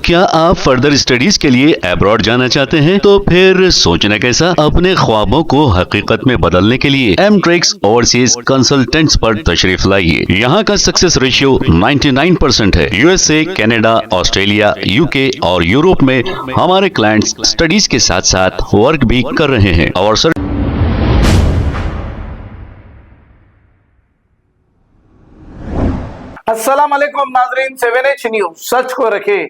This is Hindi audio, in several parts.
क्या आप फर्दर स्टडीज के लिए अब्रॉड जाना चाहते हैं? तो फिर सोचना कैसा, अपने ख्वाबों को हकीकत में बदलने के लिए एमट्रिक्स ओवरसीज कंसल्टेंट्स पर तशरीफ लाइए। यहाँ का सक्सेस रेशियो 99% है। यूएसए, कनाडा, ऑस्ट्रेलिया, यूके और यूरोप में हमारे क्लाइंट्स स्टडीज के साथ साथ वर्क भी कर रहे हैं और अस्सलाम वालेकुम नाजरीन, 7H न्यूज सच को रखे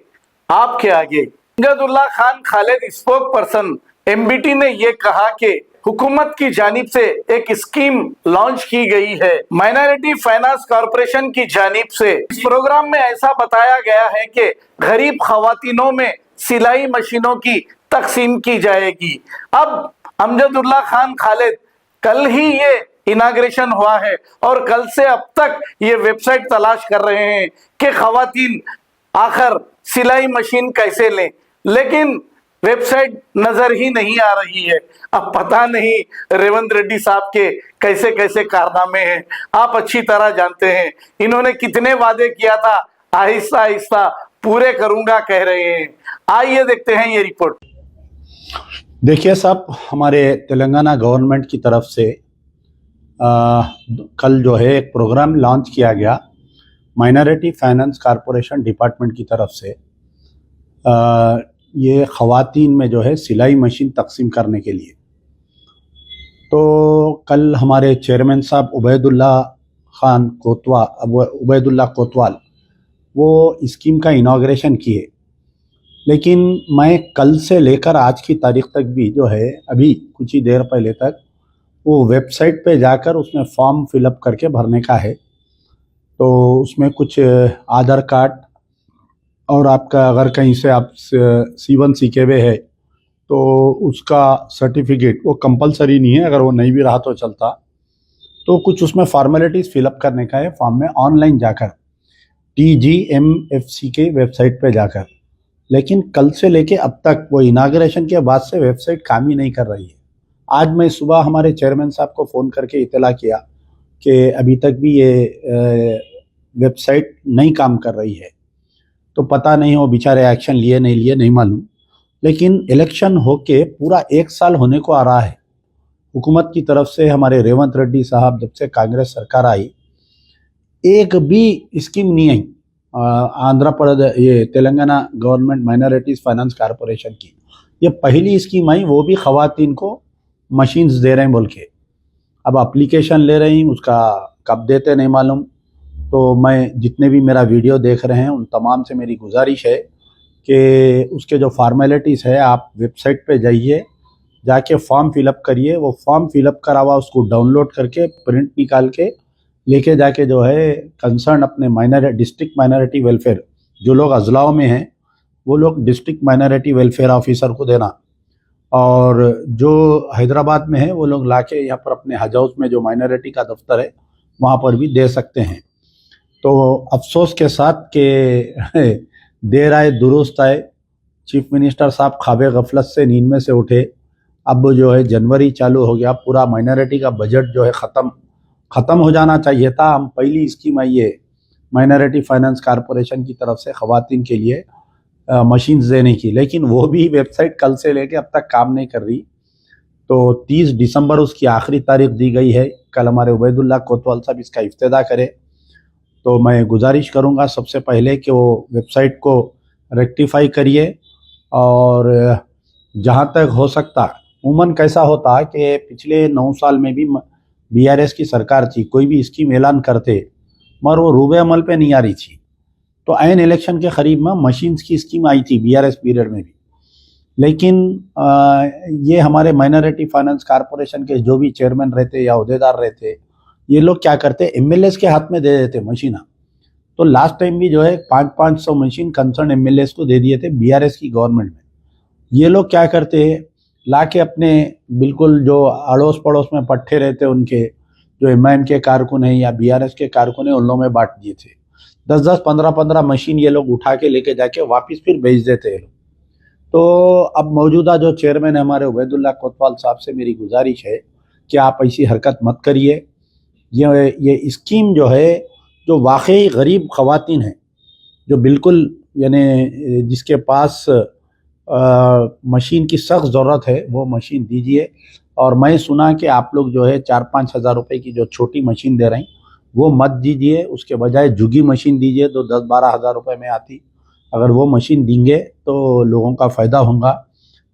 आपके आगे। Amjadullah Khan Khalid spoke person MBT ने यह कहा कि हुकूमत की जानिब से एक स्कीम लॉन्च की गई है माइनॉरिटी फाइनेंस कॉरपोरेशन की जानिब से। इस प्रोग्राम में ऐसा बताया गया है कि गरीब खवातीनों में सिलाई मशीनों की तकसीम की जाएगी। अब अमजदुल्ला खान खालिद कल ही ये इनाग्रेशन हुआ है और कल से अब तक ये वेबसाइट तलाश कर रहे हैं कि खवातीन आखिर सिलाई मशीन कैसे लें, लेकिन वेबसाइट नजर ही नहीं आ रही है। अब पता नहीं रेवंत रेड्डी साहब के कैसे कैसे कारनामे हैं, आप अच्छी तरह जानते हैं। इन्होंने कितने वादे किया था, आहिस्ता आहिस्ता पूरे करूंगा कह रहे हैं। आइए देखते हैं ये रिपोर्ट। देखिए साहब, हमारे तेलंगाना गवर्नमेंट की तरफ से कल जो है एक प्रोग्राम लॉन्च किया गया माइनॉरिटी फाइनेंस कॉरपोरेशन डिपार्टमेंट की तरफ से। ये ख़वातीन में जो है सिलाई मशीन तकसीम करने के लिए। तो कल हमारे चेयरमैन साहब उबैदुल्ला कोतवाल वो स्कीम का इनाग्रेशन किए, लेकिन मैं कल से लेकर आज की तारीख तक भी जो है अभी कुछ ही देर पहले तक वो वेबसाइट पे जाकर उसमें फॉर्म फिलअप करके भरने का है। तो उसमें कुछ आधार कार्ड और आपका अगर कहीं से आप C1 सीखे हुए है तो उसका सर्टिफिकेट, वो कंपलसरी नहीं है, अगर वो नहीं भी रहा तो चलता। तो कुछ उसमें फॉर्मेलिटीज़ फिलअप करने का है फॉर्म में, ऑनलाइन जाकर TGMFC के वेबसाइट पे जाकर। लेकिन कल से लेके अब तक वो इनाग्रेशन के बाद से वेबसाइट काम ही नहीं कर रही है। आज मैं सुबह हमारे चेयरमैन साहब को फ़ोन करके इत्तला किया कि अभी तक भी ये वेबसाइट नहीं काम कर रही है। तो पता नहीं वो बेचारे एक्शन लिए नहीं मालूम। लेकिन इलेक्शन होके पूरा 1 साल होने को आ रहा है। हुकूमत की तरफ से हमारे रेवंत रेड्डी साहब जब से कांग्रेस सरकार आई, एक भी स्कीम नहीं आई आंध्र प्रदेश ये Telangana government minorities finance corporation की। ये पहली स्कीम आई, वो भी ख़वातीन को मशीन्स दे रहे हैं बोल के। अब एप्लीकेशन ले रही, उसका कब देते नहीं मालूम। तो मैं जितने भी मेरा वीडियो देख रहे हैं उन तमाम से मेरी गुजारिश है कि उसके जो फॉर्मेलिटीज़ है आप वेबसाइट पे जाइए, जाके फॉर्म फिलअप करिए। वो फॉर्म फिलअप करा हुआ उसको डाउनलोड करके प्रिंट निकाल के लेके जाके जो है कंसर्न अपने डिस्ट्रिक्ट माइनॉरिटी वेलफेयर, जो लोग अजलाओं में हैं वो लोग डिस्ट्रिक्ट माइनॉरिटी वेलफेयर ऑफिसर को देना, और जो हैदराबाद में है वो लोग लाके यहाँ पर अपने हज हाउस में जो माइनॉरिटी का दफ्तर है वहाँ पर भी दे सकते हैं। तो अफसोस के साथ के देर आए दुरुस्त आए, चीफ मिनिस्टर साहब ख्वाबे गफलत से नींद में से उठे। अब जो है जनवरी चालू हो गया, पूरा माइनॉरिटी का बजट जो है ख़त्म हो जाना चाहिए था। हम पहली स्कीम आई है माइनॉरिटी फाइनेंस कॉरपोरेशन की तरफ से ख़वातीन के लिए मशीन्स देने की, लेकिन वो भी वेबसाइट कल से लेके अब तक काम नहीं कर रही। तो 30 दिसंबर उसकी आखिरी तारीख दी गई है। कल हमारे उबैदुल्ला कोतवाल साहब इसका इफ्तिदा करें। तो मैं गुजारिश करूंगा सबसे पहले कि वो वेबसाइट को रेक्टिफाई करिए, और जहां तक हो सकता, उमूमन कैसा होता कि पिछले 9 साल में भी BRS की सरकार थी, कोई भी स्कीम ऐलान करते मगर वो रूबे अमल पे नहीं आ रही थी। तो ऐन इलेक्शन के करीब में मशीन्स की स्कीम आई थी BRS पीरियड में भी, लेकिन ये हमारे माइनॉरिटी फाइनेंस कॉरपोरेशन के जो भी चेयरमैन रहते या अहदेदार रहते, ये लोग क्या करते, MLAs के हाथ में दे देते मशीना। तो लास्ट टाइम भी जो है 500 मशीन कंसर्न MLAs को दे दिए थे BRS की गवर्नमेंट में। ये लोग क्या करते, ला के अपने बिल्कुल जो अड़ोस पड़ोस में पट्टे रहते उनके, जो MIM के कारकुन हैं या BRS के कारकुन हैं, उन लोगों में बांट दिए थे। 10-10, 15-15 मशीन ये लोग उठा के लेके जाके वापस फिर भेज देते हैं। तो अब मौजूदा जो चेयरमैन है हमारे उबैदुल्ला कोतवाल साहब से मेरी गुजारिश है कि आप ऐसी हरकत मत करिए। ये स्कीम जो है, जो वाकई गरीब ख़वातीन हैं, जो बिल्कुल यानी जिसके पास मशीन की सख्त ज़रूरत है वो मशीन दीजिए। और मैं सुना कि आप लोग जो है 4-5 हज़ार रुपये की जो छोटी मशीन दे रहे हैं वो मत दीजिए, उसके बजाय जुगी मशीन दीजिए तो 10-12 हज़ार रुपये में आती। अगर वो मशीन देंगे तो लोगों का फ़ायदा होगा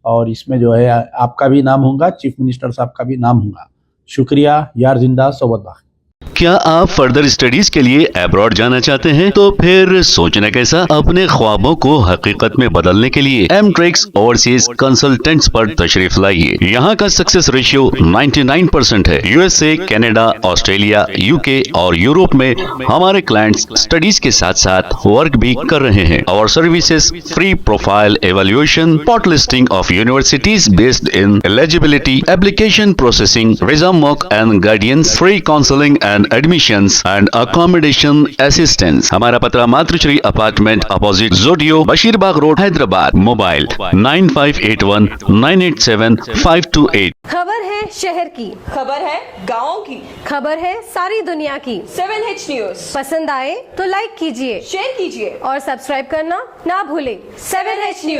और इसमें जो है आपका भी नाम होगा, चीफ मिनिस्टर साहब का भी नाम होगा। शुक्रिया। यार जिंदा सोबत बाकी। क्या आप फर्दर स्टडीज के लिए अब्रॉड जाना चाहते हैं? तो फिर सोचना कैसा? अपने ख्वाबों को हकीकत में बदलने के लिए एमट्रिक्स ओवरसीज कंसल्टेंट्स पर तशरीफ लाइए। यहाँ का सक्सेस रेशियो 99% है। यूएसए, कनाडा, ऑस्ट्रेलिया, यूके और यूरोप में हमारे क्लाइंट्स स्टडीज के साथ साथ वर्क भी कर रहे हैं। और services free profile evaluation, spot listing of universities based in eligibility, application processing, visa mock and guidance, free counselling and admissions and accommodation assistance. हमारा पता मातृश्री अपार्टमेंट अपोजिट जोडियो, बशीरबाग रोड, हैदराबाद। मोबाइल 9581987528। खबर है शहर की, खबर है गाँव की, खबर है सारी दुनिया की। 7H न्यूज पसंद आए तो लाइक कीजिए, शेयर कीजिए और सब्सक्राइब करना ना भूलें। 7H news.